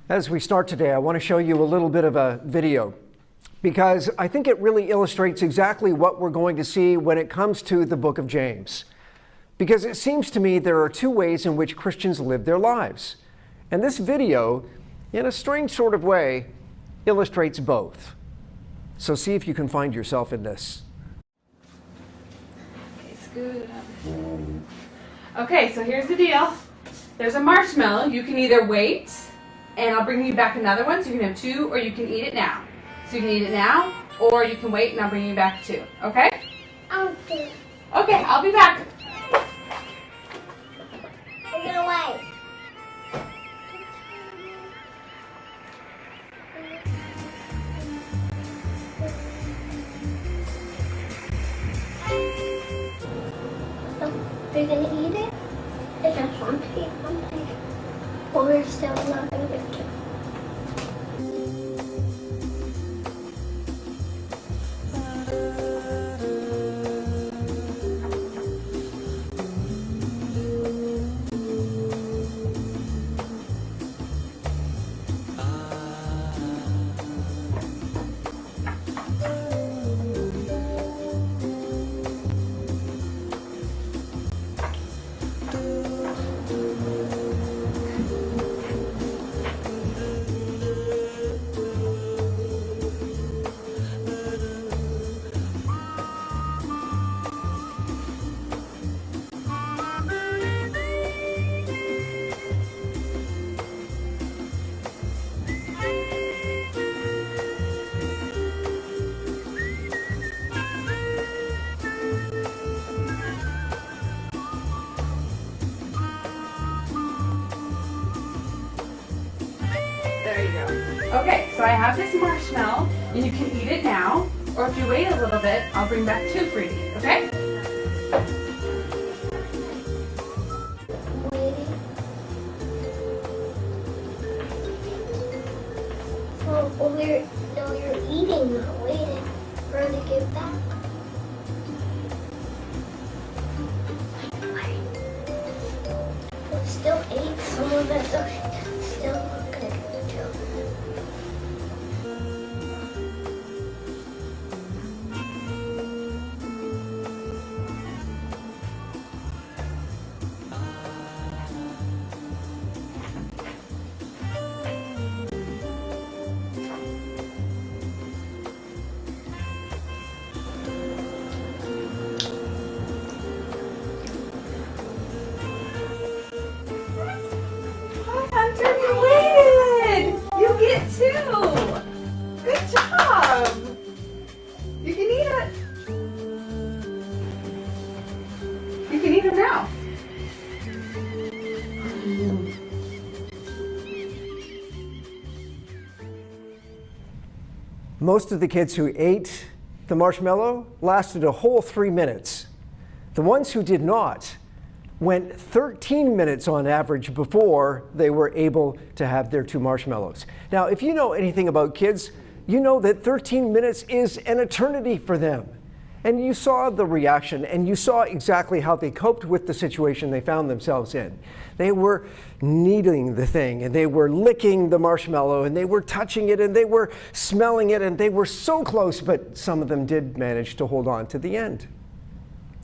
As we start today, I want to show you a little bit of a video because I think it really illustrates exactly what we're going to see when it comes to the book of James. Because it seems to me there are two ways in which Christians live their lives. And this video, in a strange sort of way, illustrates both. So see if you can find yourself in this. Okay, scoot up. Okay, so here's the deal. There's a marshmallow. You can either wait, and I'll bring you back another one, so you can have two, or you can eat it now. So you can eat it now, or you can wait, and I'll bring you back two. Okay? Okay. Okay, I'll be back. I'm gonna wait. Are you gonna eat it? I just want to eat one thing. Or we're still not gonna get to. There you go. Okay, so I have this marshmallow, and you can eat it now, or if you wait a little bit, I'll bring back two for you to eat, okay? Waiting. Well, you're eating, not waiting for her to give back. We still ate some of it, so she's still not gonna give it to her. Hi, Hunter, you waited! You get two! Good job! You can eat it. You can eat them now. Most of the kids who ate the marshmallow lasted a whole 3 minutes. The ones who did not went 13 minutes on average before they were able to have their two marshmallows. Now, if you know anything about kids, you know that 13 minutes is an eternity for them. And you saw the reaction, and you saw exactly how they coped with the situation they found themselves in. They were kneading the thing, and they were licking the marshmallow, and they were touching it, and they were smelling it, and they were so close, but some of them did manage to hold on to the end.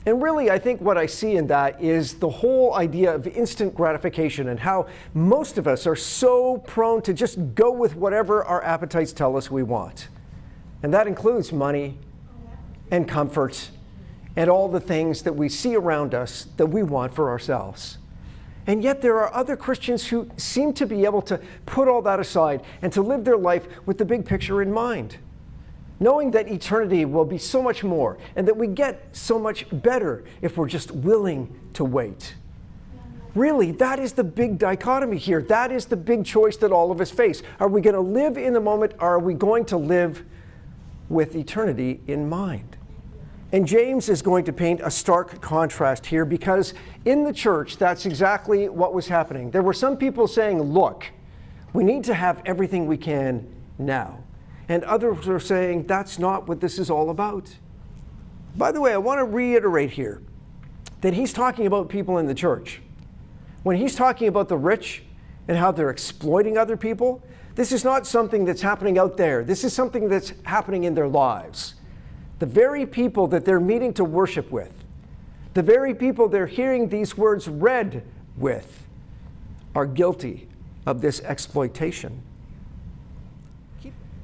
And really, I think what I see in that is the whole idea of instant gratification and how most of us are so prone to just go with whatever our appetites tell us we want. And that includes money and comfort and all the things that we see around us that we want for ourselves. And yet there are other Christians who seem to be able to put all that aside and to live their life with the big picture in mind, knowing that eternity will be so much more and that we get so much better if we're just willing to wait. Really, that is the big dichotomy here. That is the big choice that all of us face. Are we going to live in the moment, or are we going to live with eternity in mind? And James is going to paint a stark contrast here, because in the church, that's exactly what was happening. There were some people saying, look, we need to have everything we can now. And others are saying, that's not what this is all about. By the way, I want to reiterate here that he's talking about people in the church. When he's talking about the rich and how they're exploiting other people. This is not something that's happening out there. This is something that's happening in their lives. The very people that they're meeting to worship with, the very people they're hearing these words read with, are guilty of this exploitation.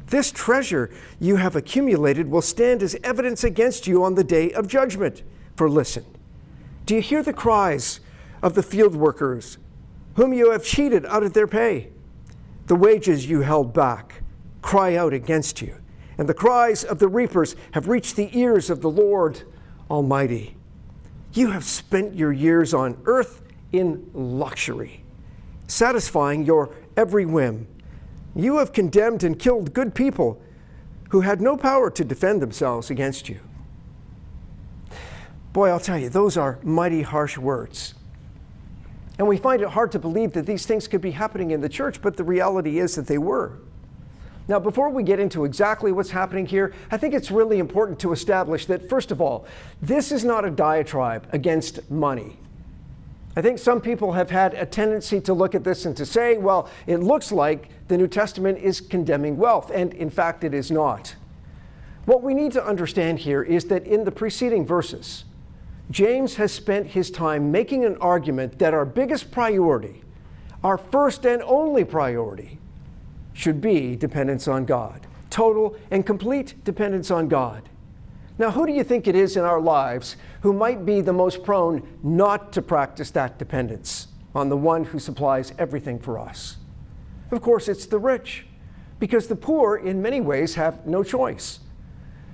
This treasure you have accumulated will stand as evidence against you on the day of judgment. For listen, do you hear the cries of the field workers whom you have cheated out of their pay? The wages you held back cry out against you, and the cries of the reapers have reached the ears of the Lord Almighty. You have spent your years on earth in luxury, satisfying your every whim. You have condemned and killed good people who had no power to defend themselves against you. Boy, I'll tell you, those are mighty harsh words. And we find it hard to believe that these things could be happening in the church, but the reality is that they were. Now, before we get into exactly what's happening here, I think it's really important to establish that, first of all, this is not a diatribe against money. I think some people have had a tendency to look at this and to say, well, it looks like the New Testament is condemning wealth, and in fact it is not. What we need to understand here is that in the preceding verses, James has spent his time making an argument that our biggest priority, our first and only priority, should be dependence on God. Total and complete dependence on God. Now, who do you think it is in our lives who might be the most prone not to practice that dependence on the one who supplies everything for us? Of course, it's the rich, because the poor, in many ways, have no choice.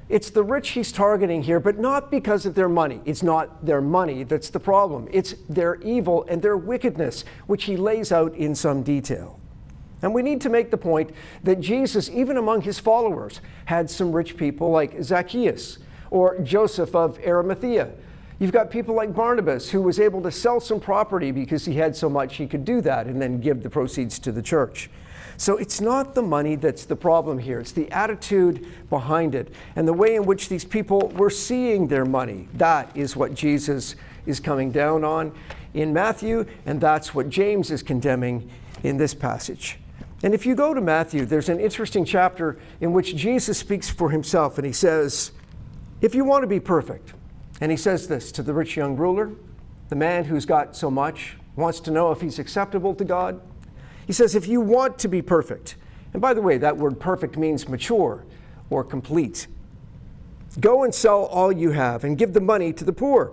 It's the rich he's targeting here, but not because of their money. It's not their money that's the problem. It's their evil and their wickedness, which he lays out in some detail. And we need to make the point that Jesus, even among his followers, had some rich people like Zacchaeus or Joseph of Arimathea. You've got people like Barnabas, who was able to sell some property because he had so much he could do that and then give the proceeds to the church. So it's not the money that's the problem here. It's the attitude behind it and the way in which these people were seeing their money. That is what Jesus is coming down on in Matthew, and that's what James is condemning in this passage. And if you go to Matthew, there's an interesting chapter in which Jesus speaks for himself, and he says, if you want to be perfect, and he says this to the rich young ruler, the man who's got so much, wants to know if he's acceptable to God. He says, if you want to be perfect, and by the way, that word perfect means mature or complete, go and sell all you have and give the money to the poor,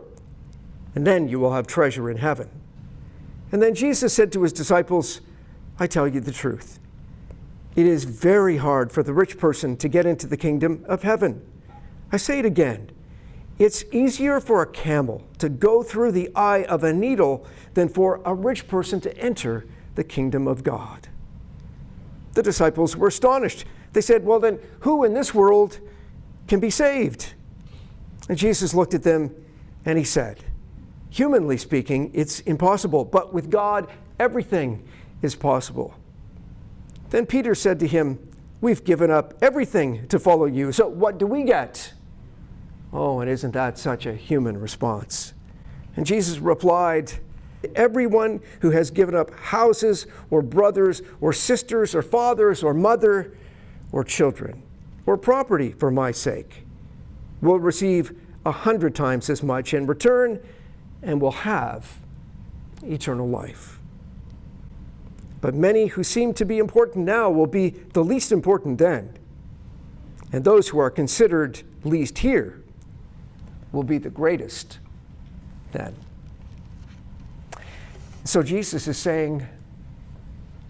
and then you will have treasure in heaven. And then Jesus said to his disciples, I tell you the truth. It is very hard for the rich person to get into the kingdom of heaven. I say it again. It's easier for a camel to go through the eye of a needle than for a rich person to enter the kingdom of God. The disciples were astonished. They said, well then, who in this world can be saved? And Jesus looked at them and he said, humanly speaking, it's impossible, but with God, everything is possible. Then Peter said to him, we've given up everything to follow you, so what do we get? Oh, and isn't that such a human response? And Jesus replied, everyone who has given up houses or brothers or sisters or fathers or mother or children or property for my sake will receive 100 times as much in return and will have eternal life. But many who seem to be important now will be the least important then. And those who are considered least here will be the greatest then. So Jesus is saying,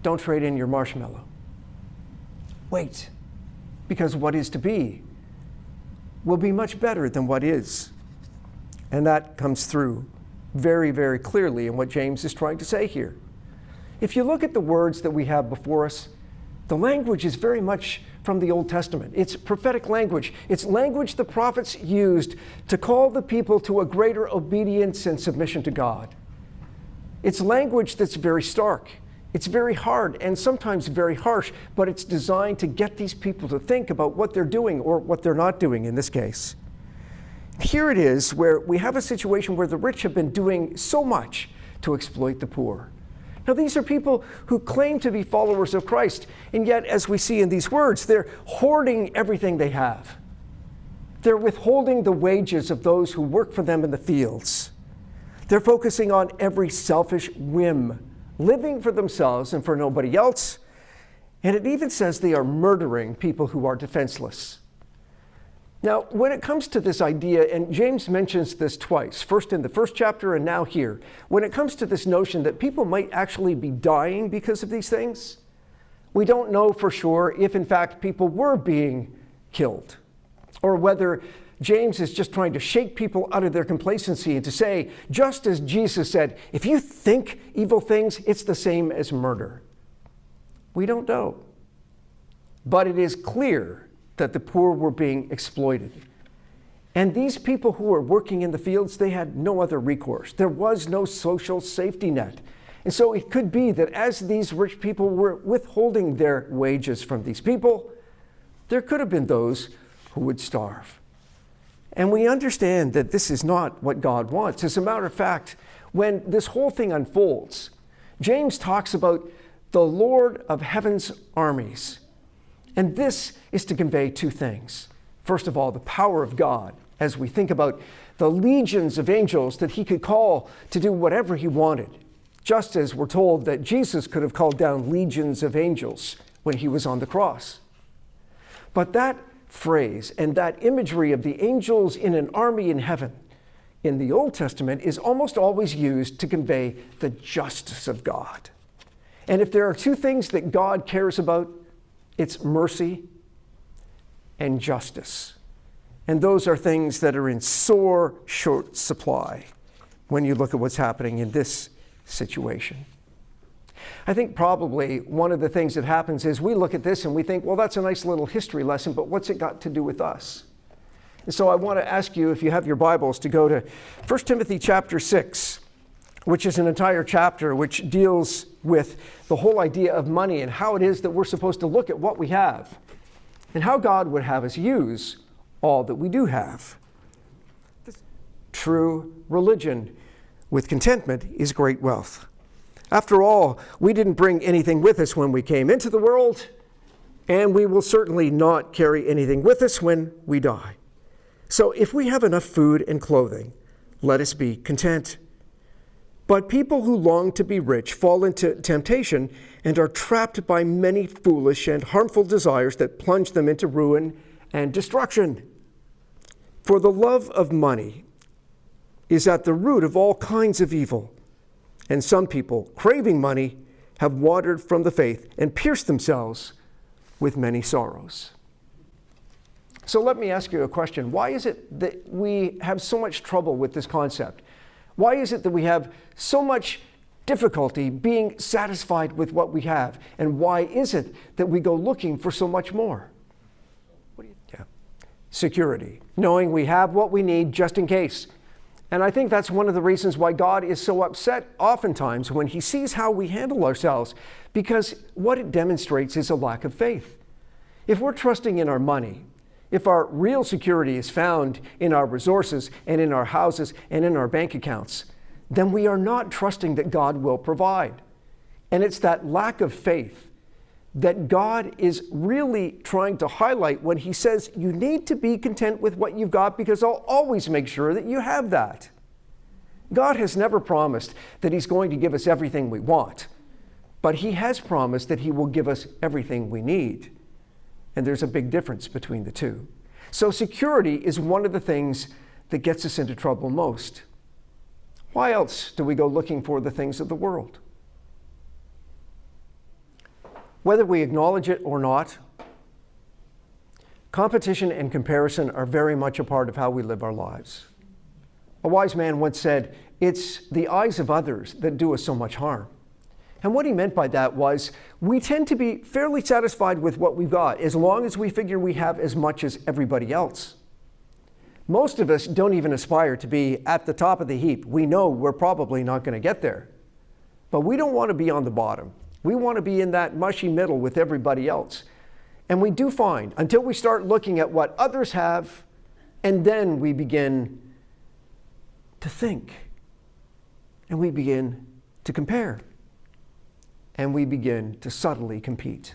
don't trade in your marshmallow. Wait, because what is to be will be much better than what is. And that comes through very, very clearly in what James is trying to say here. If you look at the words that we have before us, the language is very much from the Old Testament. It's prophetic language. It's language the prophets used to call the people to a greater obedience and submission to God. It's language that's very stark. It's very hard and sometimes very harsh, but it's designed to get these people to think about what they're doing or what they're not doing in this case. Here it is where we have a situation where the rich have been doing so much to exploit the poor. Now, these are people who claim to be followers of Christ, and yet, as we see in these words, they're hoarding everything they have. They're withholding the wages of those who work for them in the fields. They're focusing on every selfish whim, living for themselves and for nobody else. And it even says they are murdering people who are defenseless. Now, when it comes to this idea, and James mentions this twice, first in the first chapter and now here, when it comes to this notion that people might actually be dying because of these things, we don't know for sure if in fact people were being killed, or whether James is just trying to shake people out of their complacency and to say, just as Jesus said, if you think evil things, it's the same as murder. We don't know. But it is clear that the poor were being exploited. And these people who were working in the fields, they had no other recourse. There was no social safety net. And so it could be that as these rich people were withholding their wages from these people, there could have been those who would starve. And we understand that this is not what God wants. As a matter of fact, when this whole thing unfolds, James talks about the Lord of heaven's armies. And this is to convey two things. First of all, the power of God, as we think about the legions of angels that he could call to do whatever he wanted, just as we're told that Jesus could have called down legions of angels when he was on the cross. But that phrase and that imagery of the angels in an army in heaven in the Old Testament is almost always used to convey the justice of God. And if there are two things that God cares about, it's mercy and justice. And those are things that are in sore short supply when you look at what's happening in this situation. I think probably one of the things that happens is we look at this and we think, well, that's a nice little history lesson, but what's it got to do with us? And so I want to ask you, if you have your Bibles, to go to 1 Timothy chapter 6, which is an entire chapter which deals with the whole idea of money and how it is that we're supposed to look at what we have and how God would have us use all that we do have. True religion with contentment is great wealth. After all, we didn't bring anything with us when we came into the world, and we will certainly not carry anything with us when we die. So if we have enough food and clothing, let us be content. But people who long to be rich fall into temptation and are trapped by many foolish and harmful desires that plunge them into ruin and destruction. For the love of money is at the root of all kinds of evil. And some people, craving money, have wandered from the faith and pierced themselves with many sorrows. So let me ask you a question. Why is it that we have so much trouble with this concept? Why is it that we have so much difficulty being satisfied with what we have? And why is it that we go looking for so much more? Security, knowing we have what we need just in case. And I think that's one of the reasons why God is so upset oftentimes when he sees how we handle ourselves, because what it demonstrates is a lack of faith. If we're trusting in our money, if our real security is found in our resources and in our houses and in our bank accounts, then we are not trusting that God will provide. And it's that lack of faith that God is really trying to highlight when he says you need to be content with what you've got, because I'll always make sure that you have that. God has never promised that he's going to give us everything we want, but he has promised that he will give us everything we need. And there's a big difference between the two. So security is one of the things that gets us into trouble most. Why else do we go looking for the things of the world? Whether we acknowledge it or not, competition and comparison are very much a part of how we live our lives. A wise man once said, "It's the eyes of others that do us so much harm." And what he meant by that was, we tend to be fairly satisfied with what we've got, as long as we figure we have as much as everybody else. Most of us don't even aspire to be at the top of the heap. We know we're probably not going to get there. But we don't want to be on the bottom. We want to be in that mushy middle with everybody else. And we do find, until we start looking at what others have, and then we begin to think, and we begin to compare. and we begin to subtly compete.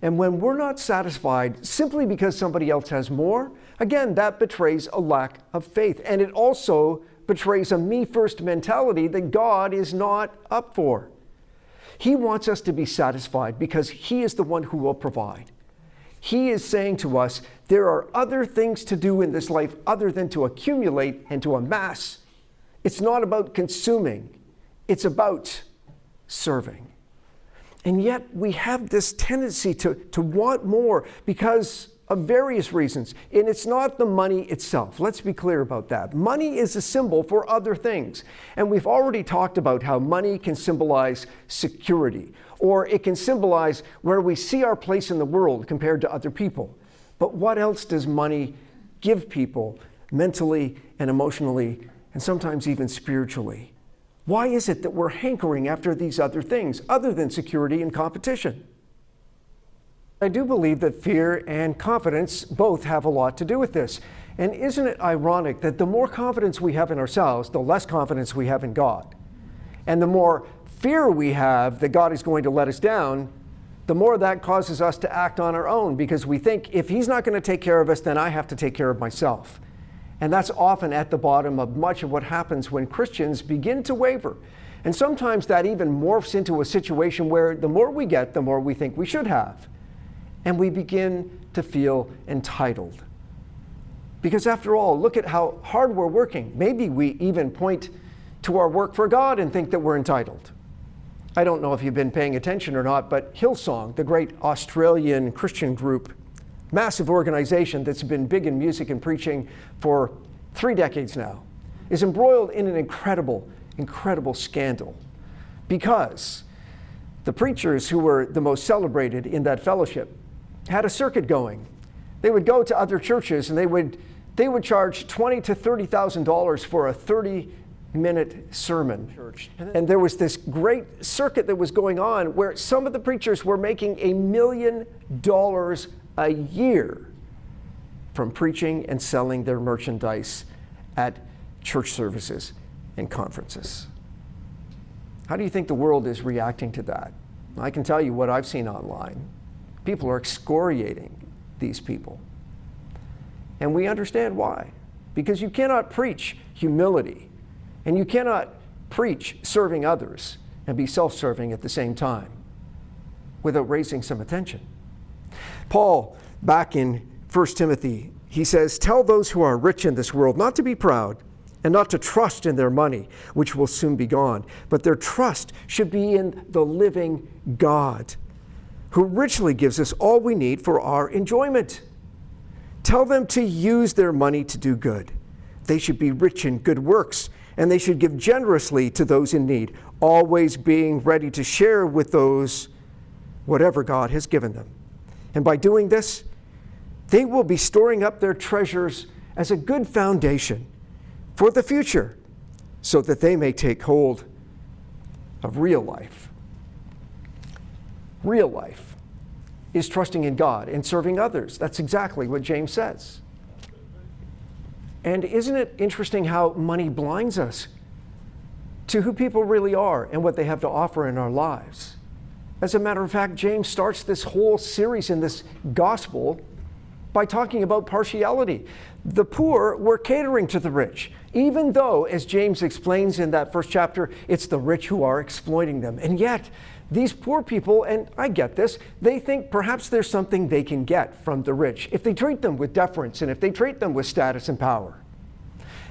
And when we're not satisfied simply because somebody else has more, again, that betrays a lack of faith. And it also betrays a me-first mentality that God is not up for. He wants us to be satisfied because He is the one who will provide. He is saying to us, there are other things to do in this life other than to accumulate and to amass. It's not about consuming. It's about serving. And yet we have this tendency to want more because of various reasons. And it's not the money itself. Let's be clear about that. Money is a symbol for other things. And we've already talked about how money can symbolize security, or it can symbolize where we see our place in the world compared to other people. But what else does money give people mentally and emotionally, and sometimes even spiritually? Why is it that we're hankering after these other things, other than security and competition? I do believe that fear and confidence both have a lot to do with this. And isn't it ironic that the more confidence we have in ourselves, the less confidence we have in God? And the more fear we have that God is going to let us down, the more that causes us to act on our own, because we think if He's not going to take care of us, then I have to take care of myself. And that's often at the bottom of much of what happens when Christians begin to waver. And sometimes that even morphs into a situation where the more we get, the more we think we should have. And we begin to feel entitled. Because after all, look at how hard we're working. Maybe we even point to our work for God and think that we're entitled. I don't know if you've been paying attention or not, but Hillsong, the great Australian Christian group, massive organization that's been big in music and preaching for 3 decades now, is embroiled in an incredible scandal, because the preachers who were the most celebrated in that fellowship had a circuit going. They would go to other churches and they would charge $20,000 to $30,000 for a 30-minute sermon. And there was this great circuit that was going on where some of the preachers were making $1 million a year from preaching and selling their merchandise at church services and conferences. How do you think the world is reacting to that? I can tell you what I've seen online. People are excoriating these people. And we understand why. Because you cannot preach humility, and you cannot preach serving others and be self-serving at the same time without raising some attention. Paul, back in 1 Timothy, he says, "Tell those who are rich in this world not to be proud and not to trust in their money, which will soon be gone, but their trust should be in the living God, who richly gives us all we need for our enjoyment. Tell them to use their money to do good. They should be rich in good works, and they should give generously to those in need, always being ready to share with those whatever God has given them. And by doing this, they will be storing up their treasures as a good foundation for the future, so that they may take hold of real life." Real life is trusting in God and serving others. That's exactly what James says. And isn't it interesting how money blinds us to who people really are and what they have to offer in our lives? As a matter of fact, James starts this whole series in this gospel by talking about partiality. The poor were catering to the rich, even though, as James explains in that first chapter, it's the rich who are exploiting them. And yet, these poor people, and I get this, they think perhaps there's something they can get from the rich if they treat them with deference and if they treat them with status and power.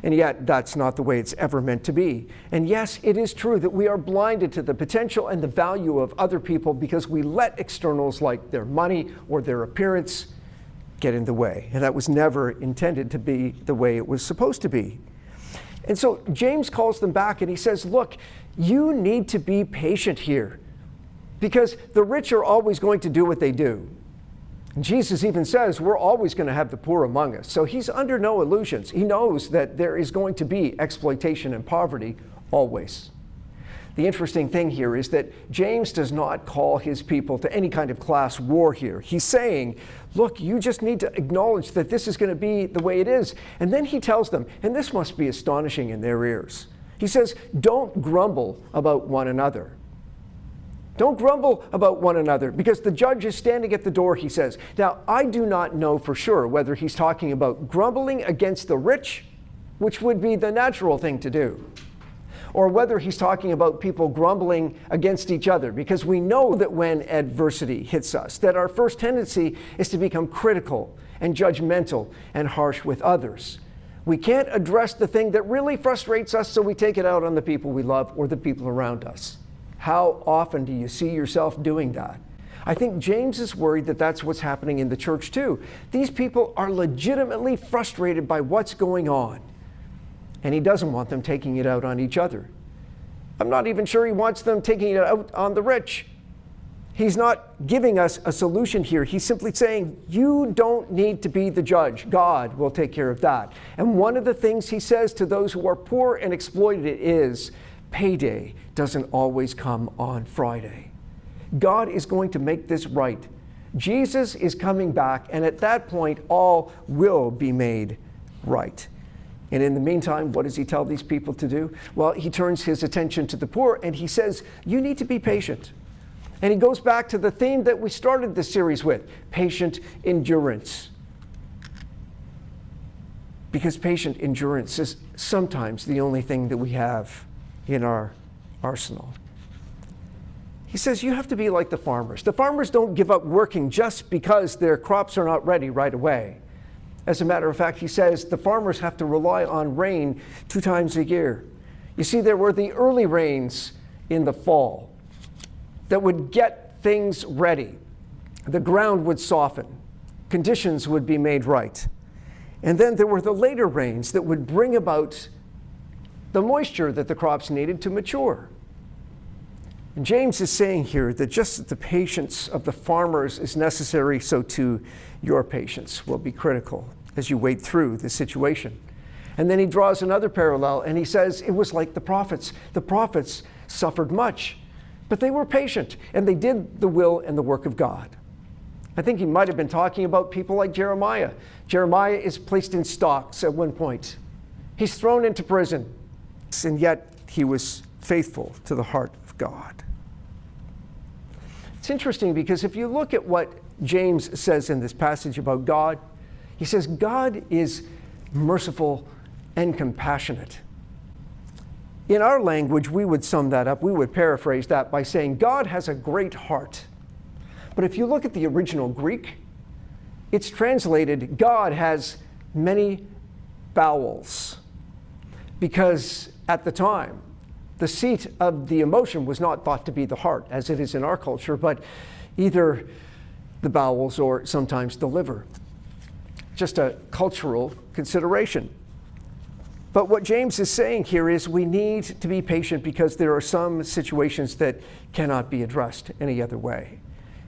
And yet, that's not the way it's ever meant to be. And yes, it is true that we are blinded to the potential and the value of other people because we let externals like their money or their appearance get in the way. And that was never intended to be the way it was supposed to be. And so James calls them back and he says, look, you need to be patient here, because the rich are always going to do what they do. And Jesus even says we're always going to have the poor among us. So he's under no illusions. He knows that there is going to be exploitation and poverty always. The interesting thing here is that James does not call his people to any kind of class war here. He's saying, look, you just need to acknowledge that this is going to be the way it is. And then he tells them, and this must be astonishing in their ears, he says, don't grumble about one another. Don't grumble about one another, because the judge is standing at the door, he says. Now, I do not know for sure whether he's talking about grumbling against the rich, which would be the natural thing to do, or whether he's talking about people grumbling against each other, because we know that when adversity hits us, that our first tendency is to become critical and judgmental and harsh with others. We can't address the thing that really frustrates us, so we take it out on the people we love or the people around us. How often do you see yourself doing that? I think James is worried that that's what's happening in the church too. These people are legitimately frustrated by what's going on, and he doesn't want them taking it out on each other. I'm not even sure he wants them taking it out on the rich. He's not giving us a solution here. He's simply saying, you don't need to be the judge. God will take care of that. And one of the things he says to those who are poor and exploited is, payday doesn't always come on Friday. God is going to make this right. Jesus is coming back, and at that point, all will be made right. And in the meantime, what does he tell these people to do? Well, he turns his attention to the poor, and he says, you need to be patient. And he goes back to the theme that we started this series with, patient endurance. Because patient endurance is sometimes the only thing that we have in our arsenal. He says you have to be like the farmers. The farmers don't give up working just because their crops are not ready right away. As a matter of fact, he says the farmers have to rely on rain 2 times a year. You see, there were the early rains in the fall that would get things ready. The ground would soften. Conditions would be made right. And then there were the later rains that would bring about the moisture that the crops needed to mature. And James is saying here that just as the patience of the farmers is necessary, so too your patience will be critical as you wait through the situation. And then he draws another parallel, and he says it was like the prophets. The prophets suffered much, but they were patient, and they did the will and the work of God. I think he might have been talking about people like Jeremiah. Jeremiah is placed in stocks at one point. He's thrown into prison, and yet he was faithful to the heart of God. It's interesting because if you look at what James says in this passage about God, he says God is merciful and compassionate. In our language, we would sum that up, we would paraphrase that by saying God has a great heart. But if you look at the original Greek, it's translated, God has many bowels. Because at the time, the seat of the emotion was not thought to be the heart, as it is in our culture, but either the bowels or sometimes the liver. Just a cultural consideration. But what James is saying here is we need to be patient because there are some situations that cannot be addressed any other way.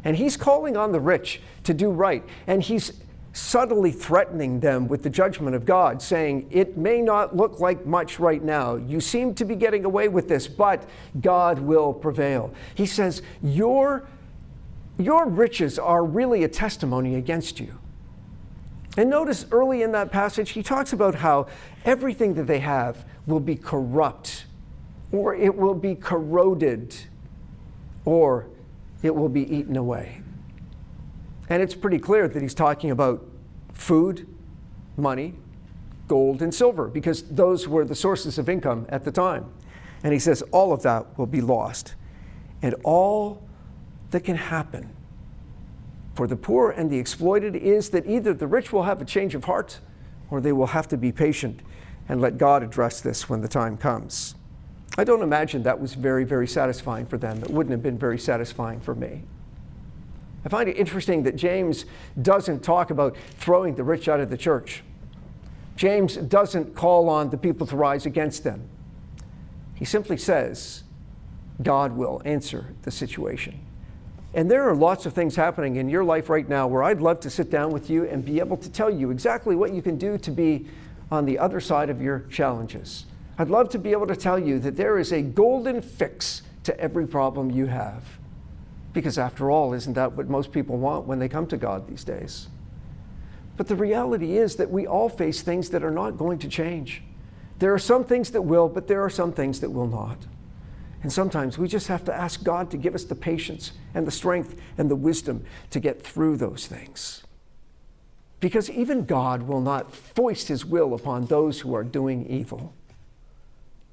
And he's calling on the rich to do right. And he's subtly threatening them with the judgment of God, saying, it may not look like much right now. You seem to be getting away with this, but God will prevail. He says, your riches are really a testimony against you. And notice early in that passage, he talks about how everything that they have will be corrupt, or it will be corroded, or it will be eaten away. And it's pretty clear that he's talking about food, money, gold, and silver, because those were the sources of income at the time. And he says all of that will be lost. And all that can happen for the poor and the exploited is that either the rich will have a change of heart, or they will have to be patient and let God address this when the time comes. I don't imagine that was very, very satisfying for them. It wouldn't have been very satisfying for me. I find it interesting that James doesn't talk about throwing the rich out of the church. James doesn't call on the people to rise against them. He simply says, God will answer the situation. And there are lots of things happening in your life right now where I'd love to sit down with you and be able to tell you exactly what you can do to be on the other side of your challenges. I'd love to be able to tell you that there is a golden fix to every problem you have. Because after all, isn't that what most people want when they come to God these days? But the reality is that we all face things that are not going to change. There are some things that will, but there are some things that will not. And sometimes we just have to ask God to give us the patience and the strength and the wisdom to get through those things. Because even God will not foist his will upon those who are doing evil.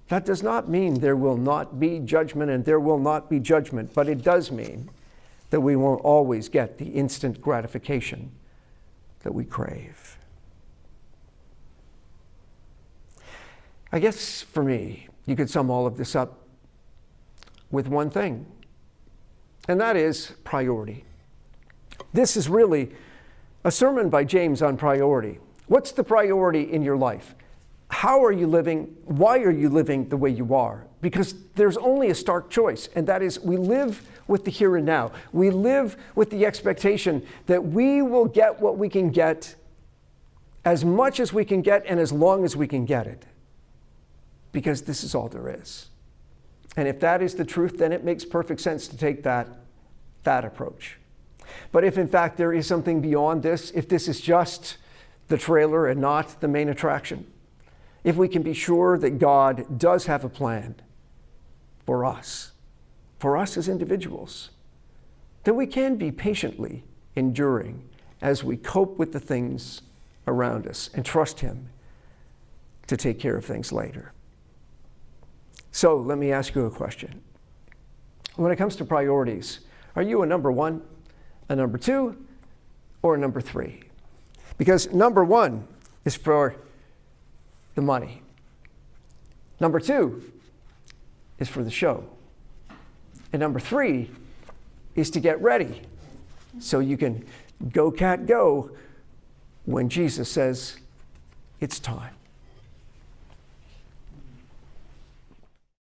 That does not mean there will not be judgment and there will not be judgment, but it does mean that we won't always get the instant gratification that we crave. I guess for me, you could sum all of this up with one thing, and that is priority. This is really a sermon by James on priority. What's the priority in your life? How are you living? Why are you living the way you are? Because there's only a stark choice, and that is we live with the here and now. We live with the expectation that we will get what we can get, as much as we can get and as long as we can get it. Because this is all there is. And if that is the truth, then it makes perfect sense to take that approach. But if in fact there is something beyond this, if this is just the trailer and not the main attraction, if we can be sure that God does have a plan for us as individuals, then we can be patiently enduring as we cope with the things around us and trust him to take care of things later. So let me ask you a question. When it comes to priorities, are you a number one, a number two, or a number three? Because number one is for the money. Number two is for the show. And number three is to get ready so you can go, cat, go when Jesus says it's time.